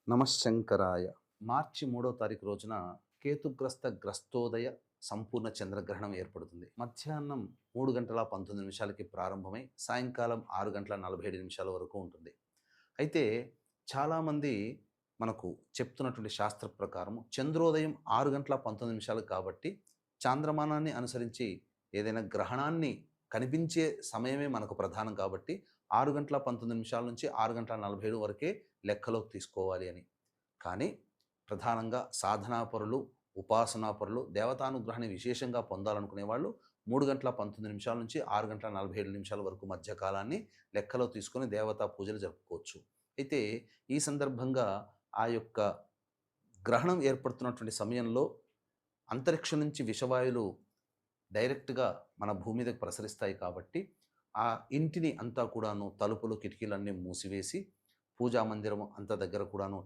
నమశ్శంకరాయ. మార్చి 3వ తారీఖు రోజున గ్రస్తోదయ సంపూర్ణ చంద్రగ్రహణం ఏర్పడుతుంది. మధ్యాహ్నం 3:19 ప్రారంభమై సాయంకాలం 6:47 వరకు ఉంటుంది. అయితే చాలామంది మనకు చెప్తున్నటువంటి శాస్త్ర ప్రకారం చంద్రోదయం 6:19 కాబట్టి చాంద్రమానాన్ని అనుసరించి ఏదైనా గ్రహణాన్ని కనిపించే సమయమే మనకు ప్రధానం కాబట్టి 6:19 నుంచి 6:47 వరకే లెక్కలోకి తీసుకోవాలి అని. కానీ ప్రధానంగా సాధనాపరులు, ఉపాసనాపరులు, దేవతానుగ్రహాన్ని విశేషంగా పొందాలనుకునే వాళ్ళు 3:19 నుంచి 6:47 వరకు మధ్య కాలాన్ని లెక్కలో తీసుకొని దేవతా పూజలు జరుపుకోవచ్చు. అయితే ఈ సందర్భంగా ఆ యొక్క గ్రహణం ఏర్పడుతున్నటువంటి సమయంలో అంతరిక్షం నుంచి విషవాయువులు డైరెక్ట్గా మన భూమి మీదకి ప్రసరిస్తాయి కాబట్టి ఆ ఇంటిని అంతా కూడాను తలుపులు కిటికీలన్నీ మూసివేసి పూజా మందిరం అంత దగ్గర కూడాను